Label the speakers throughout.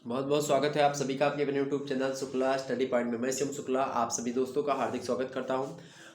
Speaker 1: बहुत बहुत स्वागत है आप सभी का आपके अपने YouTube channel Shukla study point में। मैं शिवम शुक्ला आप सभी दोस्तों का हार्दिक स्वागत करता हूं।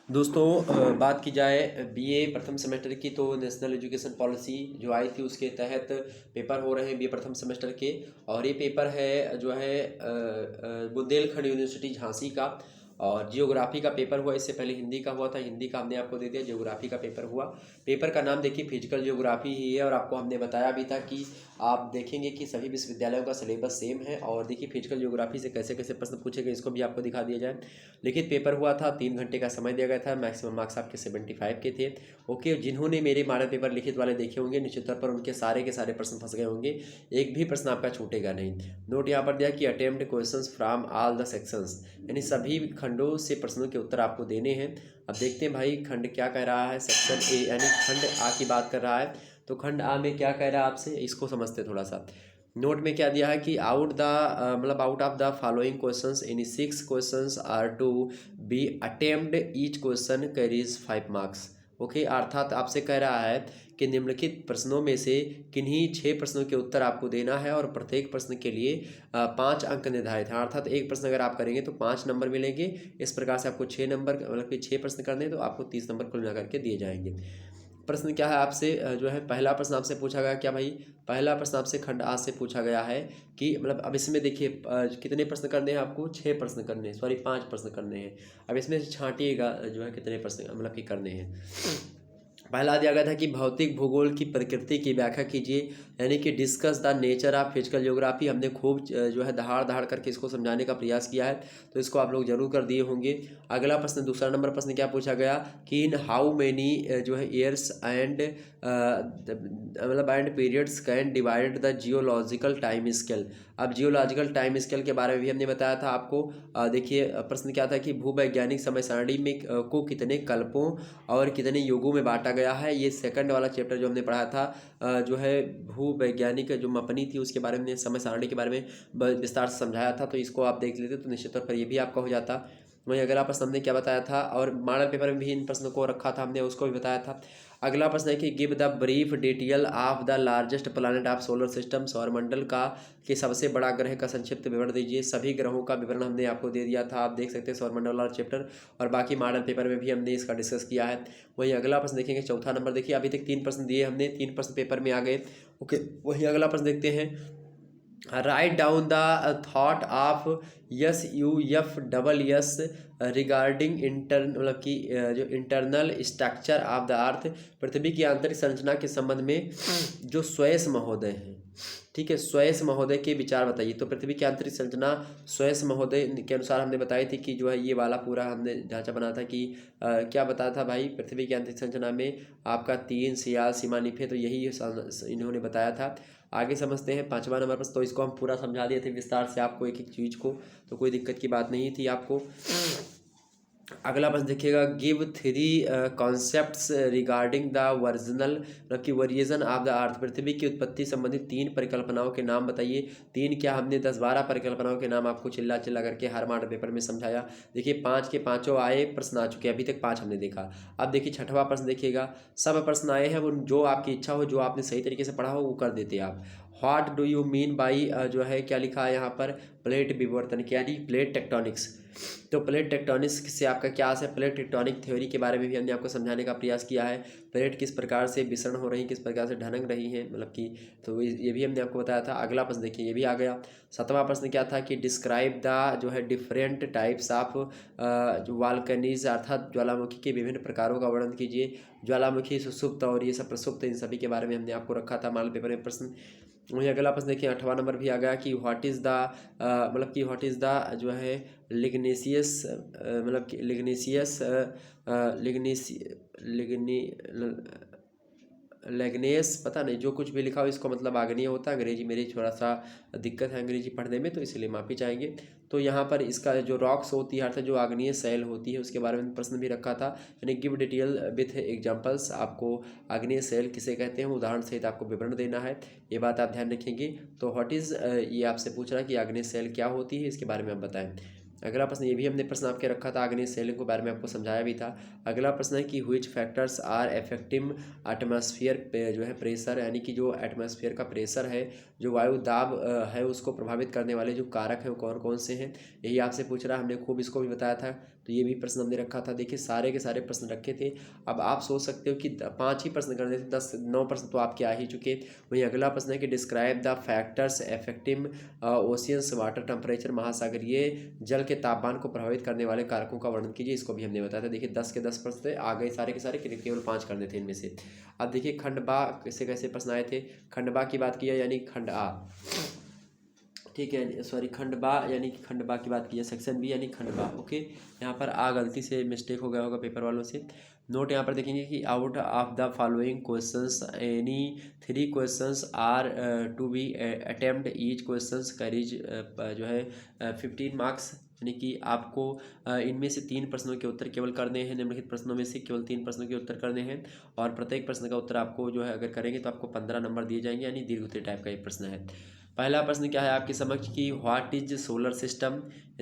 Speaker 1: दोस्तों, बात की जाए बीए प्रथम सेमेस्टर की, तो नेशनल एजुकेशन पॉलिसी जो आई थी उसके तहत पेपर हो रहे हैं बीए प्रथम सेमेस्टर के। और ये पेपर है जो है बुंदेलखंड यूनिवर्सिटी झांसी का। और जियोग्राफी का पेपर हुआ, इससे पहले हिंदी का हुआ था, हिंदी का हमने आपको दे दिया, जियोग्राफी का पेपर हुआ। पेपर का नाम देखिए फिजिकल जियोग्राफी ही है। और आपको हमने बताया भी था कि आप देखेंगे कि सभी विश्वविद्यालयों का सिलेबस सेम है। और देखिए फिजिकल ज्योग्राफी से कैसे कैसे प्रश्न पूछे गए इसको भी आपको दिखा दिया जाए। लिखित पेपर हुआ था, 3 घंटे का समय दिया गया था, मैक्सिमम मार्क्स आपके 75 के थे। ओके, जिन्होंने मेरे मॉडल पेपर लिखित वाले देखे होंगे निश्चित तौर पर उनके सारे के सारे प्रश्न फंस गए होंगे, एक भी प्रश्न आपका छूटेगा नहीं। नोट यहाँ पर दिया कि attempt questions from all the sections, यानी सभी खंडों से प्रश्नों के उत्तर आपको देने हैं। अब देखते हैं भाई खंड क्या कह रहा है। सेक्शन ए यानी खंड आ की बात कर रहा है, तो खंड आ में क्या कह रहा है आपसे, इसको समझते थोड़ा सा। नोट में क्या दिया है कि out of the following questions any 6 questions are to be attempted, each question carries 5 marks. Okay, अर्थात आपसे कह रहा है कि निम्नलिखित प्रश्नों में से किन्हीं 6 प्रश्नों के उत्तर आपको देना है और प्रत्येक प्रश्न के लिए 5 अंक निर्धारित हैं। अर्थात एक प्रश्न अगर आप करेंगे तो 5 नंबर मिलेंगे। इस प्रकार से आपको 6 नंबर मतलब कि 6 प्रश्न करने तो आपको 30 नंबर कुल मिला करके दिए जाएंगे। प्रश्न क्या है आपसे जो है पहला प्रश्न आपसे पूछा गया क्या भाई, पहला प्रश्न आपसे खंड आज से पूछा गया है कि मतलब अब इसमें देखिए कितने प्रश्न करने हैं आपको, 6 प्रश्न करने हैं, सॉरी 5 प्रश्न करने हैं। अब इसमें से छांटिएगा जो है कितने प्रश्न मतलब कि करने हैं। पहला दिया गया था कि भौतिक भूगोल की प्रकृति की व्याख्या कीजिए, यानी कि discuss the nature of physical geography. हमने खूब जो है दहाड़ दहाड़ करके इसको समझाने का प्रयास किया है, तो इसको आप लोग जरूर कर दिए होंगे। अगला प्रश्न, दूसरा नंबर प्रश्न क्या पूछा गया कि इन हाउ मेनी जो है ईयर्स एंड मतलब and periods can divide the geological time scale. अब जियोलॉजिकल टाइम स्केल के बारे में भी हमने बताया था आपको। देखिए प्रश्न क्या था कि भूवैज्ञानिक समय सारणी में को कितने कल्पों और कितने युगों में बांटा गया है। ये सेकंड वाला चैप्टर जो हमने पढ़ा था जो है भूवैज्ञानिक जो मपनी थी उसके बारे में, समय सारणी के बारे में विस्तार से समझाया था, तो इसको आप देख लेते तो निश्चित तौर पर ये भी आपका हो जाता। वहीं अगला प्रश्न हमने क्या बताया था, और मॉडल पेपर में भी इन प्रश्नों को रखा था हमने, उसको भी बताया था। अगला प्रश्न है कि give the brief detail of the largest planet of solar system, सौरमंडल का कि सबसे बड़ा ग्रह का संक्षिप्त विवरण दीजिए। सभी ग्रहों का विवरण हमने आपको दे दिया था, आप देख सकते हैं सौरमंडल वाला चैप्टर, और बाकी मॉडल पेपर में भी हमने इसका डिस्कस किया है। वहीं अगला प्रश्न देखेंगे, चौथा नंबर देखिए, अभी तक 3 प्रश्न दिए हमने, 3 प्रश्न पेपर में आ गए। ओके, वहीं अगला प्रश्न देखते हैं, write down the thought of S U F double S regarding मतलब कि जो internal structure of the earth, पृथ्वी की आंतरिक संरचना के संबंध में जो स्वयं महोदय हैं, ठीक है, स्वयं महोदय के विचार बताइए। तो पृथ्वी की आंतरिक संरचना स्वयं महोदय के अनुसार हमने बताई थी कि जो है ये वाला पूरा हमने ढांचा बना था कि क्या बताया था भाई, पृथ्वी की आंतरिक संरचना में आपका 3 सियाल सीमा निफे, तो यही इन्होंने बताया था। आगे समझते हैं 5वां नंबर पर, तो इसको हम पूरा समझा दिए थे विस्तार से आपको एक एक चीज़ को, तो कोई दिक्कत की बात नहीं थी आपको। अगला प्रश्न देखिएगा, गिव 3 कॉन्सेप्ट्स रिगार्डिंग द वर्जनल मतलब कि वेरिएशन ऑफ द अर्थ, पृथ्वी की उत्पत्ति संबंधित 3 परिकल्पनाओं के नाम बताइए। 3 क्या, हमने 10-12 परिकल्पनाओं के नाम आपको चिल्ला चिल्ला करके हर मॉडल पेपर में समझाया। देखिए 5 के 5 आए प्रश्न आ चुके हैं, अभी तक 5 हमने देखा। अब देखिए 6वां प्रश्न देखिएगा, सब प्रश्न आए हैं, वो जो आपकी इच्छा हो, जो आपने सही तरीके से पढ़ा हो वो कर देते आप। What do you mean by जो है क्या लिखा है यहाँ पर, प्लेट विवर्तन यानी प्लेट टेक्टोनिक्स। तो प्लेट टेक्टोनिक्स से आपका क्या आशा है, प्लेट टेक्टोनिक थ्योरी के बारे में भी हमने आपको समझाने का प्रयास किया है। प्लेट किस प्रकार से विसरण हो रही है, किस प्रकार से ढनक रही हैं, मतलब कि तो ये भी हमने आपको बताया था। अगला प्रश्न देखिए, ये भी आ गया। 7वां प्रश्न क्या था कि डिस्क्राइब द जो है डिफरेंट टाइप्स ऑफ जो वाल्कनीज अर्थात ज्वालामुखी के विभिन्न प्रकारों का वर्णन कीजिए। ज्वालामुखी, सुषुप्त और ये सब प्रसुप्त, इन सभी के बारे में हमने आपको रखा था मॉडल पेपर में प्रश्न। वहीं अगला प्रश्न देखिए 8वां नंबर भी आ गया कि व्हाट इज़ द मतलब कि व्हाट इज़ द जो है लिग्नेशियस मतलब कि लिग्नेशियस लिग्नी लेग्नेस, पता नहीं जो कुछ भी लिखा हो इसको मतलब आग्नेय होता है। अंग्रेजी मेरी थोड़ा सा दिक्कत है अंग्रेजी पढ़ने में, तो इसलिए माफ़ी चाहेंगे। तो यहाँ पर इसका जो रॉक्स होती है अर्थात जो आग्नेय शैल होती है उसके बारे में प्रश्न भी रखा था, यानी गिव डिटेल विथ एग्जांपल्स, आपको आग्नेय शैल किसे कहते हैं उदाहरण सहित आपको विवरण देना है, ये बात आप ध्यान रखेंगे। तो व्हाट इज़ ये आपसे पूछ रहा है कि आग्नेय शैल क्या होती है, इसके बारे में आप बताएं। अगला प्रश्न, ये भी हमने प्रश्न आपके रखा था, अग्नि सेलिंग के बारे में आपको समझाया भी था। अगला प्रश्न है कि which factors are affecting atmosphere पे जो है प्रेशर, यानी कि जो एटमॉस्फेयर का प्रेशर है, जो वायु दाब है, उसको प्रभावित करने वाले जो कारक हैं वो कौन कौन से हैं, यही आपसे पूछ रहा है। हमने खूब इसको भी बताया था, तो ये भी प्रश्न हमने रखा था। देखिए सारे के सारे प्रश्न रखे थे। अब आप सोच सकते हो कि 5 ही प्रश्न करने थे, 9 प्रश्न तो आपके आ ही चुके। वहीं अगला प्रश्न है कि describe the factors affecting oceans water temperature, महासागरीय जल के तापमान को प्रभावित करने वाले कारकों का वर्णन कीजिए, इसको भी हमने बताया था। देखिए 10 के 10 प्रश्न थे, आ गए सारे के सारे, केवल 5 करने थे इनमें से। अब देखिए खंड बा कैसे कैसे प्रश्न आए थे। खंड बा की बात की है यानी खंड आ, ठीक है, सॉरी खंड बा यानी कि खंड बा की बात की है, सेक्शन बी यानी खंड बा। ओके, यहाँ पर आ गलती से मिस्टेक हो गया होगा पेपर वालों से। नोट यहाँ पर देखेंगे कि out of the following questions any 3 questions are to be attempt, each questions carries जो है 15 मार्क्स, यानी कि आपको इनमें से 3 प्रश्नों के उत्तर केवल करने हैं। निम्नलिखित प्रश्नों में से केवल 3 प्रश्नों के उत्तर करने हैं और प्रत्येक प्रश्न का उत्तर आपको जो है अगर करेंगे तो आपको 15 नंबर दिए जाएंगे, यानी दीर्घ उत्तरीय टाइप का एक प्रश्न है। पहला प्रश्न क्या है आपके समक्ष कि what is solar system,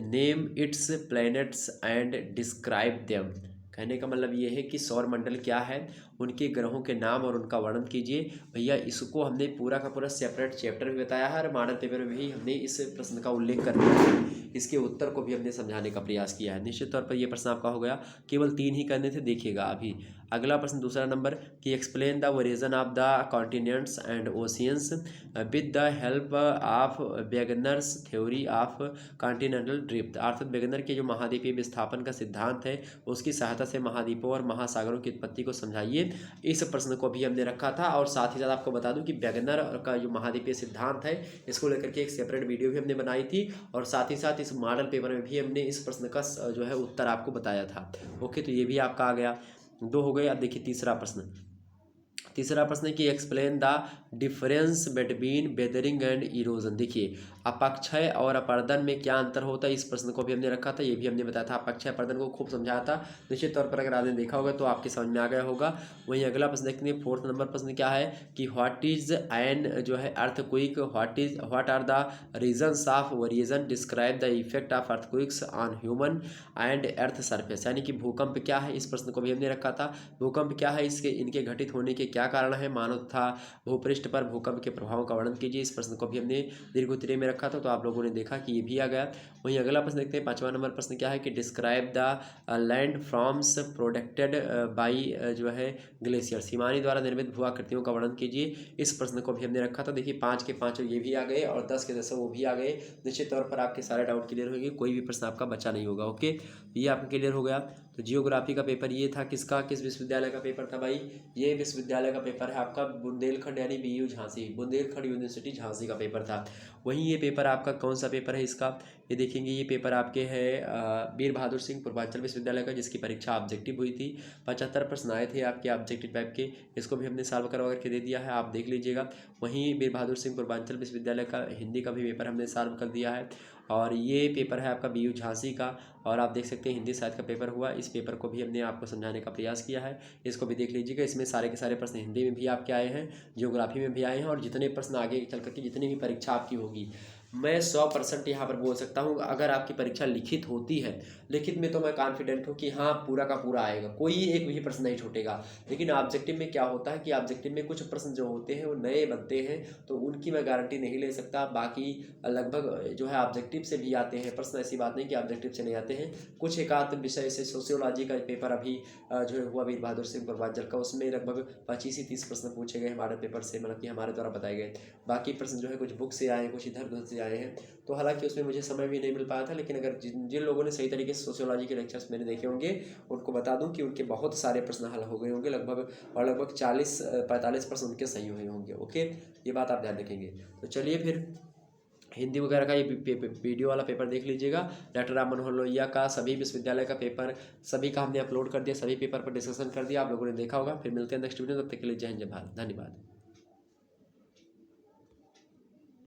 Speaker 1: name it's planets and describe them. कहने का मतलब ये है कि सौर मंडल क्या है, उनके ग्रहों के नाम और उनका वर्णन कीजिए। भैया इसको हमने पूरा का पूरा सेपरेट चैप्टर भी बताया है और मॉडल पेपर में भी हमने इस प्रश्न का उल्लेख कर दिया है, इसके उत्तर को भी हमने समझाने का प्रयास किया है। निश्चित तौर पर यह प्रश्न आपका हो गया, केवल 3 ही करने थे, देखिएगा अभी। अगला प्रश्न दूसरा नंबर कि explain the origin of the continents and oceans with the help of Wegener's theory of continental drift, अर्थात बेगनर के जो महाद्वीपीय विस्थापन का सिद्धांत है उसकी सहायता से महाद्वीपों और महासागरों की उत्पत्ति को समझाइए। इस प्रश्न को भी हमने रखा था और साथ ही साथ आपको बता दूं कि बेगनर का जो महाद्वीपीय सिद्धांत है इसको लेकर के एक सेपरेट वीडियो भी हमने बनाई थी और साथ ही साथ इस मॉडल पेपर में भी हमने इस प्रश्न का जो है उत्तर आपको बताया था। ओके, तो ये भी आपका आ गया, 2 हो गए। अब देखिए तीसरा प्रश्न है कि explain the difference between weathering and erosion. देखिए अपक्षय और अपर्दन में क्या अंतर होता है, इस प्रश्न को भी हमने रखा था, ये भी हमने बताया था। अपक्षय अपर्दन को खूब समझाया था, निश्चित तौर पर अगर आपने देखा होगा तो आपके समझ में आ गया होगा। वहीं अगला प्रश्न देखते हैं, 4th नंबर प्रश्न क्या है कि व्हाट इज एन जो है earthquake, what are the reasons of variation, describe the effect of earthquakes on human and earth surface, यानी कि भूकंप क्या है, इस प्रश्न को भी हमने रखा था। भूकंप क्या है, इसके इनके घटित होने के क्या कारण है, मानव तथा भूपृष्ठ पर भूकंप के प्रभावों का वर्णन कीजिए, इस प्रश्न को भी हमने दीर्घ उत्तरीय में रखा था, तो आप लोगों ने देखा कि ये भी आ गया। वहीं अगला प्रश्न देखते हैं, 5वां नंबर प्रश्न क्या है कि describe the land forms protected by जो है ग्लेशियर्स, हिमानी द्वारा निर्मित भू आकृतियों का वर्णन कीजिए, इस प्रश्न को भी हमने रखा था। देखिए 5 के 5 ये भी आ गए और 10 के 10 वो भी आ गए। निश्चित तौर पर आपके सारे डाउट क्लियर होंगे, कोई भी प्रश्न आपका बचा नहीं होगा। ओके, ये आपका क्लियर हो गया। तो जियोग्राफी का पेपर ये था, किसका, किस विश्वविद्यालय का पेपर था भाई, ये विश्वविद्यालय का पेपर है आपका बुंदेलखंड यानी बीयू झांसी, बुंदेलखंड यूनिवर्सिटी झांसी का पेपर था। वहीं ये पेपर आपका कौन सा पेपर है इसका, ये देखेंगे, ये पेपर आपके है वीर बहादुर सिंह पूर्वांचल विश्वविद्यालय का, जिसकी परीक्षा ऑब्जेक्टिव हुई थी। 75 प्रश्न आए थे आपके ऑब्जेक्टिव टाइप के, इसको भी हमने सॉल्व करवा करके दे दिया है, आप देख लीजिएगा। वहीं वीर बहादुर सिंह पूर्वांचल विश्वविद्यालय का हिंदी का भी पेपर हमने सॉल्व कर दिया है और ये पेपर है आपका बीयू झांसी का, और आप देख सकते हैं हिंदी साहित्य का पेपर हुआ, इस पेपर को भी हमने आपको समझाने का प्रयास किया है, इसको भी देख लीजिएगा। इसमें सारे के सारे प्रश्न हिंदी में भी आपके आए हैं, जियोग्राफी में भी आए हैं, और जितने प्रश्न आगे चल करके जितनी भी परीक्षा आपकी होगी, मैं 100% यहाँ पर बोल सकता हूँ, अगर आपकी परीक्षा लिखित होती है, लिखित में तो मैं कॉन्फिडेंट हूँ कि हाँ पूरा का पूरा आएगा, कोई एक भी प्रश्न नहीं छूटेगा। लेकिन ऑब्जेक्टिव में क्या होता है कि ऑब्जेक्टिव में कुछ प्रश्न जो होते हैं वो नए बनते हैं, तो उनकी मैं गारंटी नहीं ले सकता। बाकी लगभग जो है ऑब्जेक्टिव से भी आते हैं प्रश्न, ऐसी बात नहीं कि ऑब्जेक्टिव से नहीं आते हैं। कुछ एक आध विषय से सोशियोलॉजी का पेपर अभी जो है हुआ वीर बहादुर सिंह पूर्वांचल का, उसमें लगभग 25 से 30 प्रश्न पूछे गए हमारे पेपर से, मतलब कि हमारे द्वारा बताए गए। बाकी प्रश्न जो है कुछ बुक से आए, कुछ इधर उधर से आए हैं, तो हालांकि उसमें मुझे समय भी नहीं मिल पाया था। लेकिन अगर जिन लोगों ने सही तरीके से सोशियोलॉजी के लेक्चर्स मैंने देखे होंगे, उनको बता दूं कि उनके बहुत सारे प्रश्न हल हो गए होंगे, लगभग 40-45 प्रश्न उनके सही हुए होंगे। ओके, ये बात आप ध्यान रखेंगे। तो चलिए फिर हिंदी वगैरह का ये वीडियो वाला पेपर देख लीजिएगा, डॉक्टर राम मनोहर लोहिया का सभी विश्वविद्यालय का पेपर सभी का हमने अपलोड कर दिया, सभी पेपर पर डिस्कशन कर दिया, आप लोगों ने देखा होगा। फिर मिलते हैं नेक्स्ट वीडियो, तब तक के लिए जय हिंद जय भारत, धन्यवाद।